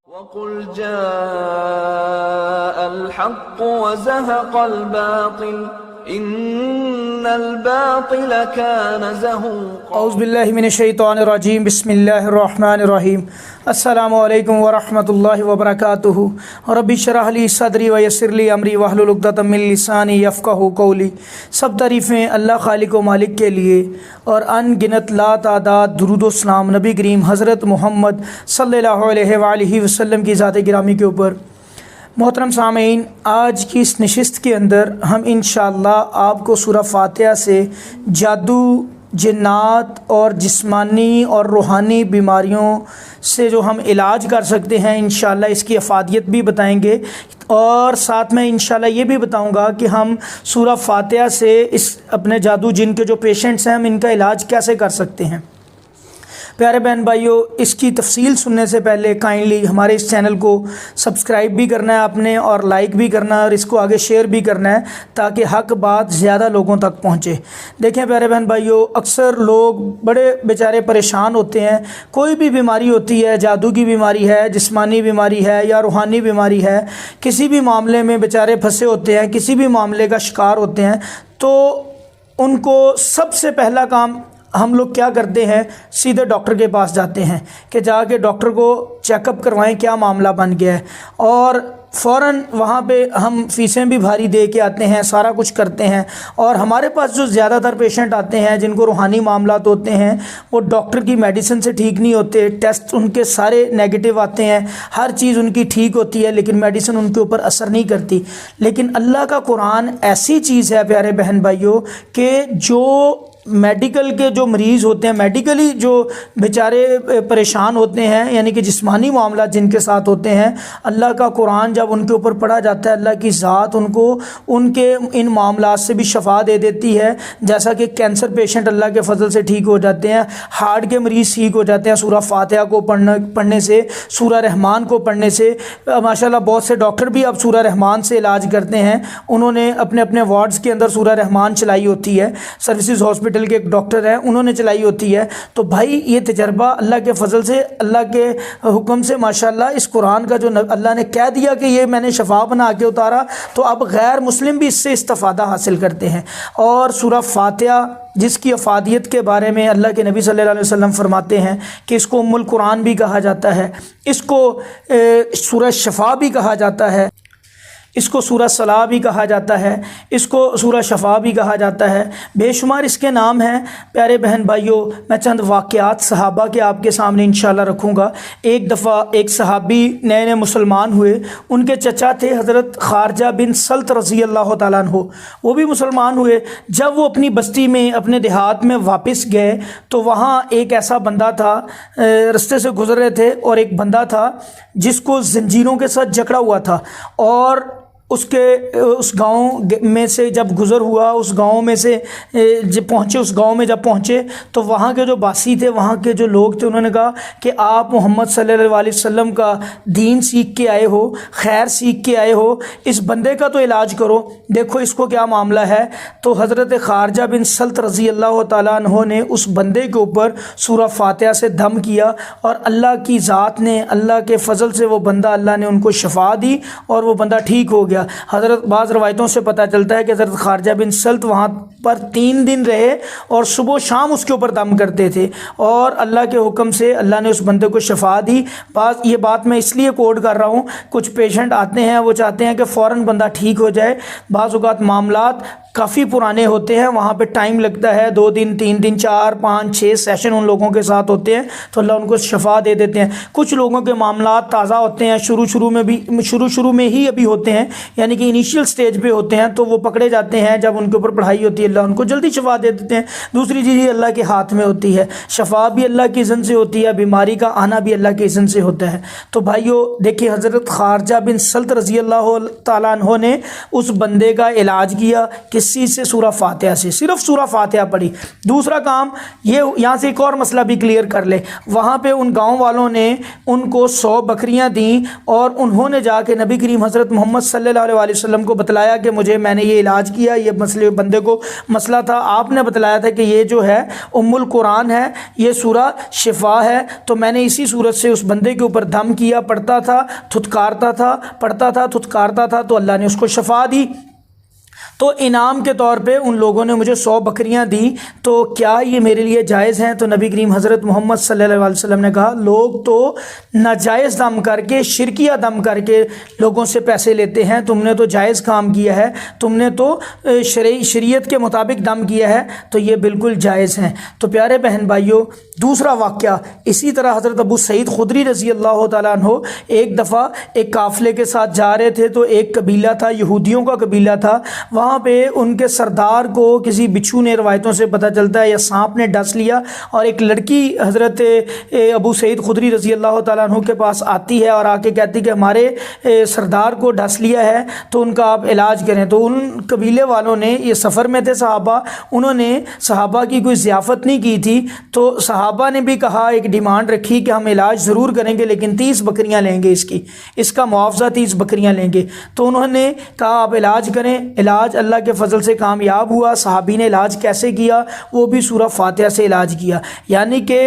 वक़ुल जाअल हक़्क़ु व ज़हक़ल बातिल इन्नल बातिल कान ज़हूक़ा। औज़ु बिल्लाहि मिनश शैतानिर रजीम बिस्मिल्लाहिर रहमानिर रहीम। अस्सलामु अलैकुम व रहमतुल्लाहि व बरकातुहू। रब्बि इश्रह ली सदरी व यस्सिर ली अमरी वहलुल उक़दतम मिन लिसानी यफ़क़हू क़ौली। सब तारीफ़ें अल्लाह खालिक व मालिक के लिए और अनगिनत ला तादाद दुरूद व सलाम नबी करीम हज़रत मोहम्मद सल्लल्लाहु अलैहि वसल्लम की ज़ात गिरामी के ऊपर। मोहतरम सामीन, आज की इस नशिस्त के अंदर हम इंशाअल्लाह आपको सूरह फातिहा से जादू, जिन्नात और जिस्मानी और रूहानी बीमारियों से जो हम इलाज कर सकते हैं इंशाअल्लाह इसकी अफादियत भी बताएंगे और साथ में इंशाअल्लाह ये भी बताऊंगा कि हम सूरह फातिहा से इस अपने जादू जिन के जो पेशेंट्स हैं हम इनका इलाज कैसे कर सकते हैं। प्यारे बहन भाइयों, इसकी तफसील सुनने से पहले काइंडली हमारे इस चैनल को सब्सक्राइब भी करना है आपने और लाइक भी करना है और इसको आगे शेयर भी करना है ताकि हक बात ज़्यादा लोगों तक पहुँचे। देखें प्यारे बहन भाइयों, अक्सर लोग बड़े बेचारे परेशान होते हैं। कोई भी बीमारी होती है, जादू की बीमारी है, जिस्मानी बीमारी है या रूहानी बीमारी है, किसी भी मामले में बेचारे फंसे होते हैं, किसी भी मामले का शिकार होते हैं, तो उनको सबसे पहला काम हम लोग क्या करते हैं, सीधे डॉक्टर के पास जाते हैं कि जाके डॉक्टर को चेकअप करवाएं क्या मामला बन गया है और फ़ौरन वहाँ पे हम फ़ीसें भी भारी दे के आते हैं, सारा कुछ करते हैं। और हमारे पास जो ज़्यादातर पेशेंट आते हैं जिनको रूहानी मामलात होते हैं वो डॉक्टर की मेडिसिन से ठीक नहीं होते, टेस्ट उनके सारे नेगेटिव आते हैं, हर चीज़ उनकी ठीक होती है लेकिन मेडिसिन उनके ऊपर असर नहीं करती। लेकिन अल्लाह का कुरान ऐसी चीज़ है प्यारे बहन भाइयों कि जो मेडिकल के जो मरीज़ होते हैं, मेडिकली जो बेचारे परेशान होते हैं, यानी कि जिस्मानी मामला जिनके साथ होते हैं, अल्लाह का कुरान जब उनके ऊपर पढ़ा जाता है अल्लाह की ज़ात उनको उनके इन मामलात से भी शफा दे देती है। जैसा कि कैंसर पेशेंट अल्लाह के फजल से ठीक हो जाते हैं, हार्ट के मरीज़ ठीक हो जाते हैं सूरह फातिहा को पढ़ने से, सूरह रहमान को पढ़ने से। माशाल्लाह बहुत से डॉक्टर भी अब सूरह रहमान से इलाज करते हैं। उन्होंने अपने अपने वार्ड्स के अंदर सूरह रहमान चलाई होती है, सर्विसेज हॉस्पिटल के एक डॉक्टर हैं उन्होंने चलाई होती है। तो भाई ये तजर्बा अल्लाह के फजल से, अल्लाह के हुक्म से माशाल्लाह इस कुरान का जो अल्लाह ने कह दिया कि ये मैंने शफा बना के उतारा, तो अब गैर मुस्लिम भी इससे इस्तिफादा हासिल करते हैं। और सूरह फातिहा जिसकी अफादियत के बारे में अल्लाह के नबी सल्लल्लाहु अलैहि वसल्लम फरमाते हैं कि इसको उम्मुल कुरान भी कहा जाता है, इसको सूरह शफा भी कहा जाता है, इसको सूरह सलाह भी कहा जाता है, इसको सूरह शफा भी कहा जाता है। बेशुमार इसके नाम हैं। प्यारे बहन भाइयों, मैं चंद वाक़यात सहाबा के आपके सामने इंशाल्लाह रखूँगा। एक दफ़ा एक सहाबी नए नए मुसलमान हुए, उनके चचा थे हज़रत खारजा बिन सल्त रज़ी अल्लाह तआला अन्हु, वो भी मुसलमान हुए। जब वो अपनी बस्ती में, अपने देहात में वापस गए तो वहाँ एक ऐसा बंदा था, रास्ते से गुज़र रहे थे और एक बंदा था जिसको ज़ंजीरों के साथ जकड़ा हुआ था। और उस गांव में से जब गुज़र हुआ, उस गांव में से जब पहुँचे, उस गांव में जब पहुँचे तो वहाँ के जो बासी थे, वहाँ के जो लोग थे, उन्होंने कहा कि आप मोहम्मद सल्लल्लाहु अलैहि वसल्लम का दीन सीख के आए हो, खैर सीख के आए हो, इस बंदे का तो इलाज करो, देखो इसको क्या मामला है। तो हज़रत खारजा बिन सल्त रज़ी अल्लाह तआला अन्हु ने उस बंदे के ऊपर सूरह फातिहा से दम किया और अल्लाह की ज़ात ने, अल्लाह के फ़ज़ल से वो बंदा, अल्लाह ने उनको शफा दी और वो बंदा ठीक हो गया। हज़रत बाज़ रवायतों से पता चलता है कि हज़रत खारजा बिन सल्त वहाँ पर 3 दिन रहे और सुबह शाम उसके ऊपर दम करते थे और अल्लाह के हुक्म से अल्लाह ने उस बंदे को शफा दी। ये बात मैं इसलिए कोड कर रहा हूँ, कुछ पेशेंट आते हैं वो चाहते हैं कि फ़ौरन बंदा ठीक हो जाए। बाज़ औक़ात मामलात काफ़ी पुराने होते हैं, वहाँ पे टाइम लगता है, 2 दिन 3 दिन 4 5 6 सेशन उन लोगों के साथ होते हैं तो अल्लाह उनको शफा दे देते हैं। कुछ लोगों के मामलात ताज़ा होते हैं, शुरू में ही अभी होते हैं, यानी कि इनिशियल स्टेज पे होते हैं, तो वो पकड़े जाते हैं। जब उनके ऊपर पढ़ाई होती है अल्लाह उनको जल्दी शफा दे देते हैं। दूसरी चीज़ अल्लाह के हाथ में होती है, शफा भी अल्लाह की इज़्ज़त से होती है, बीमारी का आना भी अल्लाह की इज़्ज़त से होता है। तो भाइयों देखिए, हज़रत खारजा बिन सल्त रज़ी अल्लाह तआला अन्हु ने उस बंदे का इलाज किया कि किस चीज़ से? सूरह फातिहा से, सिर्फ सूरह फातिहा पढ़ी। दूसरा काम ये, यहाँ से एक और मसला भी क्लियर कर ले, वहाँ पे उन गांव वालों ने उनको 100 बकरियाँ दी और उन्होंने जाके नबी करीम हज़रत मोहम्मद सल्लल्लाहु अलैहि वसल्लम को बतलाया कि मैंने ये इलाज किया, ये मसले बंदे को मसला था, आपने बतलाया था कि ये जो है उम्मुल कुरान है, ये सूरह शिफा है, तो मैंने इसी सूरत से उस बंदे के ऊपर दम किया, पढ़ता था, थुतकारता था, पढ़ता था, थुतकारता था, तो अल्लाह ने उसको शफा दी। तो इनाम के तौर पे उन लोगों ने मुझे 100 बकरियां दी, तो क्या ये मेरे लिए जायज़ हैं? तो नबी करीम हज़रत मोहम्मद सल्लल्लाहु अलैहि वसल्लम ने कहा, लोग तो नाजायज़ दम करके, शिरकिया दम करके लोगों से पैसे लेते हैं, तुमने तो जायज़ काम किया है, तुमने तो शरीयत के मुताबिक दम किया है, तो ये बिल्कुल जायज़ हैं। तो प्यारे बहन भाइयों, दूसरा वाक़या इसी तरह हज़रत अबू सईद खुदरी रज़ी अल्लाह तआला अन्हु एक दफ़ा एक काफ़िले के साथ जा रहे थे, तो एक कबीला था, यहूदियों का कबीला था, वहाँ पे उनके सरदार को किसी बिच्छू ने, रवायतों से पता चलता है, या सांप ने डस लिया, और एक लड़की हज़रत अबू सईद खुदरी रज़ी अल्लाह तआला अन्हु के पास आती है और आके कहती कि हमारे सरदार को डस लिया है, तो उनका आप इलाज करें। तो उन कबीले वालों ने, ये सफ़र में थे सहाबा, उन्होंने सहाबा की कोई ज़ियाफ़त नहीं की थी, तो सहाबा ने भी कहा, एक डिमांड रखी कि हम इलाज ज़रूर करेंगे, लेकिन 30 बकरियाँ लेंगे, इसका मुआवजा 30 बकरियाँ लेंगे। तो उन्होंने कहा आप इलाज करें। इलाज अल्लाह के फजल से कामयाब हुआ। सहाबी ने इलाज कैसे किया? वो भी सूरह फातिहा से इलाज किया, यानी कि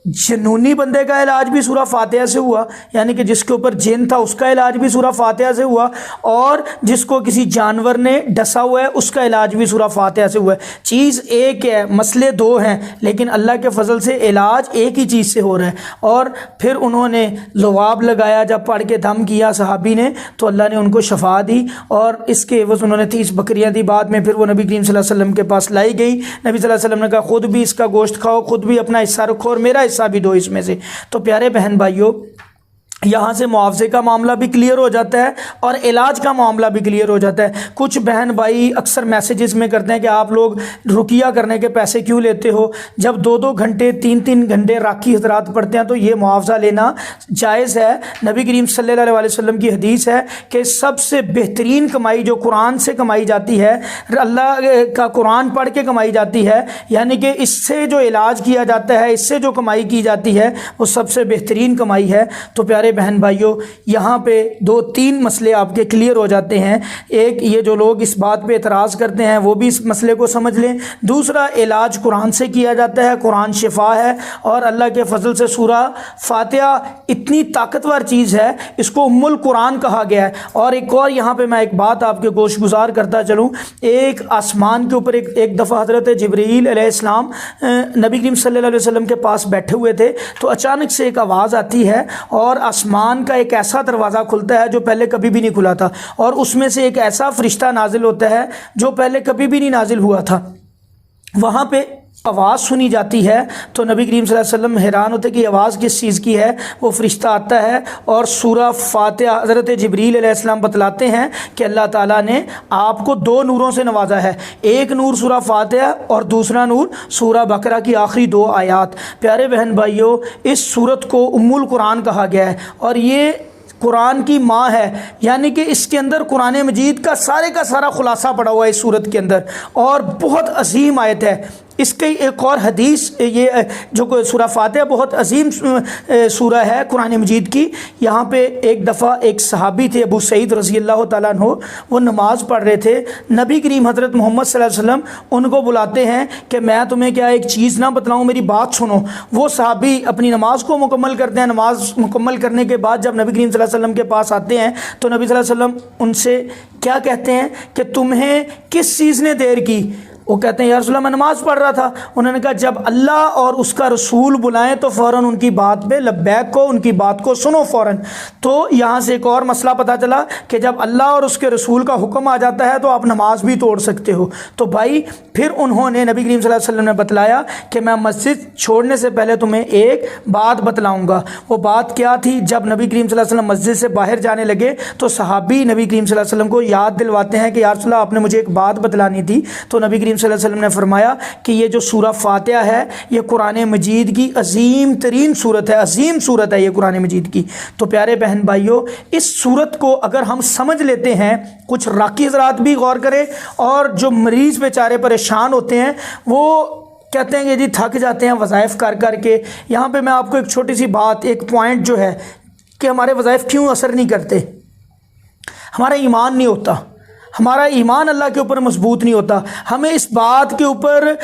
जनूनी बंदे का इलाज भी सूरह फातिहा से हुआ, यानी कि जिसके ऊपर जिन था उसका इलाज भी सूरह फातिहा से हुआ, और जिसको किसी जानवर ने डसा हुआ है उसका इलाज भी सूरह फातिहा से हुआ है। चीज़ एक है, मसले दो हैं, लेकिन अल्लाह के फजल से इलाज एक ही चीज़ से हो रहा है। और फिर उन्होंने लवाब लगाया, जब पढ़ के दम किया सहाबी ने, तो अल्लाह ने उनको शफा दी, और इसके एवज़ उन्होंने 30 बकरियाँ दी। बाद में फिर वो नबी करीम सल्लल्लाहु अलैहि वसल्लम के पास लाई गई। नबी सल्लल्लाहु अलैहि वसल्लम ने कहा, खुद भी इसका गोश्त खाओ, खुद भी अपना हिस्सा रखो, और मेरा हिस्सा भी दो इसमें से। तो प्यारे बहन भाइयों, यहाँ से मुआवजे का मामला भी क्लियर हो जाता है और इलाज का मामला भी क्लियर हो जाता है। कुछ बहन भाई अक्सर मैसेजेस में करते हैं कि आप लोग रुकिया करने के पैसे क्यों लेते हो? जब 2-2 घंटे 3-3 घंटे राखी हज़रात पढ़ते हैं तो ये मुआवजा लेना जायज़ है। नबी करीम सल्लल्लाहु अलैहि वसल्लम की हदीस है कि सबसे बेहतरीन कमाई जो कुरान से कमाई जाती है, अल्लाह का कुरान पढ़ के कमाई जाती है, यानी कि इससे जो इलाज किया जाता है, इससे जो कमाई की जाती है, वो सबसे बेहतरीन कमाई है। तो प्यारे बहन भाइयों, यहाँ पे 2-3 मसले आपके क्लियर हो जाते हैं। एक, ये जो लोग इस बात पे एतराज़ करते हैं वो भी इस मसले को समझ लें। दूसरा, इलाज कुरान से किया जाता है, कुरान शिफा है, और अल्लाह के फजल से सूरह फातिहा इतनी ताकतवर चीज़ है, इसको उम्मुल कुरान कहा गया है। और एक और यहाँ पे मैं एक बात आपके गोशगुजार करता चलूँ, एक आसमान के ऊपर एक दफ़ा हज़रत जिब्रील अलैहिस्सलाम नबी करीम सल्लल्लाहु अलैहि वसल्लम के पास बैठे हुए थे, तो अचानक से एक आवाज़ आती है और आसमान का एक ऐसा दरवाज़ा खुलता है जो पहले कभी भी नहीं खुला था, और उसमें से एक ऐसा फरिश्ता नाजिल होता है जो पहले कभी भी नहीं नाजिल हुआ था। वहाँ पे आवाज़ सुनी जाती है, तो नबी करीम सल्लल्लाहु अलैहि वसल्लम हैरान होते कि आवाज़ किस चीज़ की है। वो फरिश्ता आता है और सूरह फातिहा, हज़रत जिब्रील अलैहिस्सलाम बतलाते हैं कि अल्लाह ताला ने आपको 2 नूरों से नवाजा है, एक नूर सूरह फातिहा और दूसरा नूर सूरह बकरा की आखिरी 2 आयात। प्यारे बहन भाइयों, इस सूरत को उम्मुल कुरान कहा गया है, और ये कुरान की माँ है, यानी कि इसके अंदर कुरान मजीद का सारा खुलासा पड़ा हुआ है इस सूरत के अंदर, और बहुत अजीम आयत है। इसकी एक और हदीस, ये जो सूरह फातिहा बहुत अजीम सूरह है कुरान मजीद की। यहाँ पे एक दफ़ा एक सहाबी थे अबू सईद रज़ी अल्लाह तआला अन्हु, वो नमाज़ पढ़ रहे थे। नबी करीम हज़रत मोहम्मद सल्लल्लाहु अलैहि वसल्लम उनको बुलाते हैं कि मैं तुम्हें क्या एक चीज़ ना बतलाऊँ, मेरी बात सुनो। वो सहाबी अपनी नमाज़ को मुकम्मल करते हैं। नमाज़ मुकम्मल करने के बाद जब नबी करीम सल्लल्लाहु अलैहि वसल्लम के पास आते हैं, तो नबी सल्लल्लाहु अलैहि वसल्लम उनसे क्या कहते हैं कि तुम्हें किस चीज़ ने देर की? वो कहते हैं या रसूल अल्लाह, मैं नमाज़ पढ़ रहा था। उन्होंने कहा जब अल्लाह और उसका रसूल बुलाएं तो फ़ौरन उनकी बात पे लब्बैक को, उनकी बात को सुनो फ़ौरन। तो यहाँ से एक और मसला पता चला कि जब अल्लाह और उसके रसूल का हुक्म आ जाता है तो आप नमाज भी तोड़ सकते हो। तो भाई फिर उन्होंने, नबी करीम सल्लल्लाहु अलैहि वसल्लम ने बतलाया कि मैं मस्जिद छोड़ने से पहले तुम्हें एक बात बतलाऊँगा। वो बात क्या थी? जब नबी करीम सल्लल्लाहु अलैहि वसल्लम मस्जिद से बाहर जाने लगे तो सहाबी नबी करीम सल्लल्लाहु अलैहि वसल्लम को याद दिलवाते हैं कि या रसूल अल्लाह, आपने मुझे एक बात बतलानी थी। तो नबी करीम सल्लल्लाहु अलैहि वसल्लम ने फरमाया कि ये जो सूरह फातिहा है ये कुरान मजीद की अजीम तरीन सूरत है, अजीम सूरत है ये कुरान मजीद की। तो प्यारे बहन भाइयों, इस सूरत को अगर हम समझ लेते हैं, कुछ राकी हज़रात भी गौर करें, और जो मरीज़ बेचारे परेशान होते हैं वो कहते हैं कि जी थक जाते हैं वज़ाइफ कर कर के। यहाँ पे मैं आपको एक छोटी सी बात, एक पॉइंट जो है कि हमारे वज़ाइफ क्यों असर नहीं करते, हमारा ईमान नहीं होता, हमारा ईमान अल्लाह के ऊपर मजबूत नहीं होता। हमें इस बात के ऊपर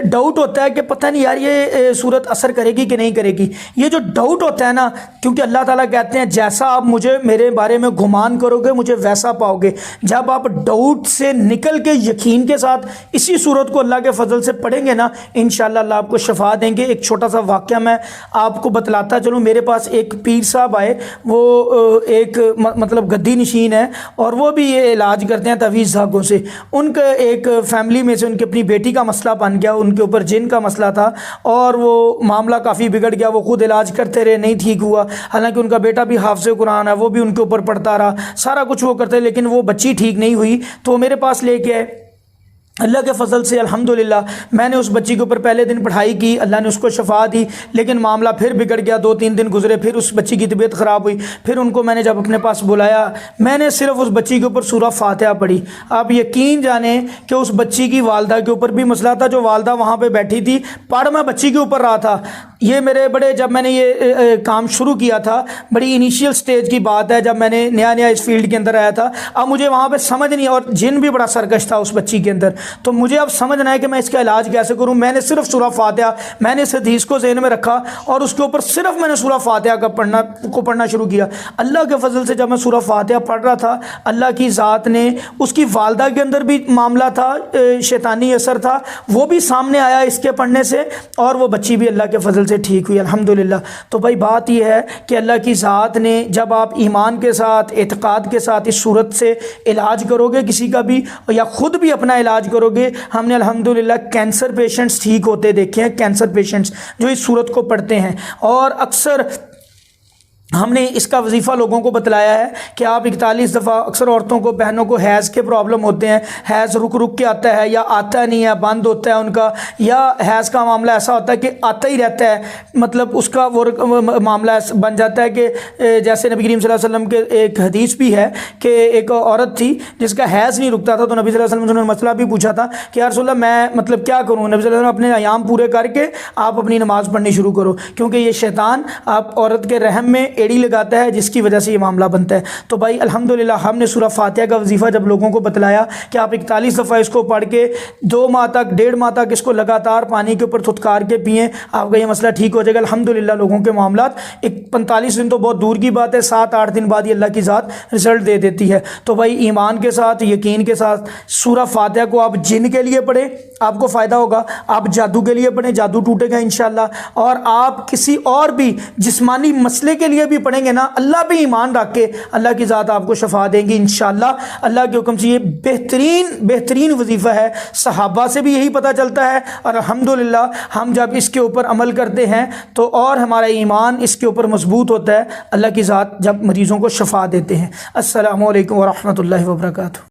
डाउट होता है कि पता नहीं यार ये सूरत असर करेगी कि नहीं करेगी। ये जो डाउट होता है ना, क्योंकि अल्लाह ताला कहते हैं जैसा आप मुझे मेरे बारे में गुमान करोगे मुझे वैसा पाओगे। जब आप डाउट से निकल के यकीन के साथ इसी सूरत को अल्लाह के फजल से पढ़ेंगे ना, इंशाअल्लाह अल्लाह आपको शफा देंगे। एक छोटा सा वाक़या मैं आपको बतलाता चलूँ। मेरे पास एक पीर साहब आए, वो एक मतलब गद्दी नशीन है और वो भी ये इलाज करते हैं तवीज़ धागों से। उनके एक फैमिली में से उनकी अपनी बेटी का मसला बन गया, उनके ऊपर जिन का मसला था और वो मामला काफ़ी बिगड़ गया। वो खुद इलाज करते रहे, नहीं ठीक हुआ। हालांकि उनका बेटा भी हाफ़िज़ कुरान है, वो भी उनके ऊपर पढ़ता रहा, सारा कुछ वो करते, लेकिन वो बच्ची ठीक नहीं हुई। तो मेरे पास लेके आए। अल्लाह के फ़ज़ल से अल्हम्दुलिल्लाह मैंने उस बच्ची के ऊपर पहले दिन पढ़ाई की, अल्लाह ने उसको शफा दी, लेकिन मामला फिर बिगड़ गया। 2-3 दिन गुजरे, फिर उस बच्ची की तबीयत ख़राब हुई। फिर उनको मैंने जब अपने पास बुलाया, मैंने सिर्फ उस बच्ची के ऊपर सूरह फातिहा पढ़ी। आप यकीन जाने कि उस बच्ची की वालदा के ऊपर भी मसला था। जो वालदा वहाँ पर बैठी थी, पढ़ मैं बच्ची के ऊपर रहा था। ये मेरे बड़े, जब मैंने ये काम शुरू किया था, बड़ी इनिशियल स्टेज की बात है, जब मैंने नया नया इस फील्ड के अंदर आया था। अब मुझे वहाँ पे समझ नहीं, और जिन भी बड़ा सरकश था उस बच्ची के अंदर, तो मुझे अब समझना है कि मैं इसका इलाज कैसे करूँ। मैंने सिर्फ सूरह फातिहा, मैंने इस हदीस को ज़हन में रखा और उसके ऊपर सिर्फ मैंने सूरह फातिहा का पढ़ना शुरू किया। अल्लाह के फजल से जब मैं सूरह फातिहा पढ़ रहा था, अल्लाह की ज़ात ने, उसकी वालदा के अंदर भी मामला था, शैतानी असर था, वो भी सामने आया इसके पढ़ने से, और वो बच्ची भी अल्लाह के फजल से ठीक हुई अल्हम्दुलिल्लाह। तो भाई बात यह है कि अल्लाह की ज़ात ने, जब आप ईमान के साथ, एतकाद के साथ इस सूरत से इलाज करोगे किसी का भी, या ख़ुद भी अपना इलाज करोगे। हमने अल्हम्दुलिल्लाह कैंसर पेशेंट्स ठीक होते देखे हैं, कैंसर पेशेंट्स जो इस सूरत को पढ़ते हैं। और अक्सर हमने इसका वजीफ़ा लोगों को बतलाया है कि आप 41 दफ़ा, अक्सर औरतों को, बहनों को हैज़ के प्रॉब्लम होते हैं, हैज़ रुक रुक के आता है या आता नहीं है, बंद होता है उनका, या हैज़ का मामला ऐसा होता है कि आता ही रहता है, मतलब उसका वो मामला बन जाता है कि जैसे नबी करीम सल्लल्लाहु अलैहि वसल्लम के एक हदीस भी है कि एक औरत थी जिसका हैज़ नहीं रुकता था। तो नबी सल्लल्लाहु अलैहि वसल्लम ने मसला भी पूछा था कि या रसूलल्लाह मैं मतलब क्या करूँ। नबी सल्लल्लाहु अलैहि वसल्लम अपने अयाम पूरे करके आप अपनी नमाज़ पढ़नी शुरू करो, क्योंकि ये शैतान आप औरत के रहम में एड़ी लगाता है, जिसकी वजह से ये मामला बनता है। तो भाई अल्हम्दुलिल्लाह हमने सूरह फातिहा का वजीफ़ा जब लोगों को बतलाया कि आप 41 दफ़ा इसको पढ़ के 2 माह तक, 1.5 माह तक इसको लगातार पानी के ऊपर थुतकार के पिएँ, आपका ये मसला ठीक हो जाएगा। अल्हम्दुलिल्लाह लोगों के मामलात, एक 45 दिन तो बहुत दूर की बात है, 7-8 दिन बाद ही अल्लाह की ज़ात रिज़ल्ट दे देती है। तो भाई ईमान के साथ, यकीन के साथ सूरह फातिहा को आप जिन के लिए पढ़ें, आपको फ़ायदा होगा। आप जादू के लिए पढ़ें, जादू टूटेगा इंशाअल्लाह। और आप किसी और भी जिस्मानी मसले के लिए भी पढ़ेंगे ना, अल्लाह पे ईमान रख के अल्लाह की ज़ात आपको शफा देंगी इंशाअल्लाह अल्लाह के हुक्म से। ये बेहतरीन वजीफ़ा है, सहाबा से भी यही पता चलता है। और अल्हम्दुलिल्लाह हम जब इसके ऊपर अमल करते हैं तो और हमारा ईमान इसके ऊपर मजबूत होता है। अल्लाह की ज़ात जब मरीज़ों को शफा देते हैं। अस्सलामु अलैकुम व रहमतुल्लाहि व बरकातुहू।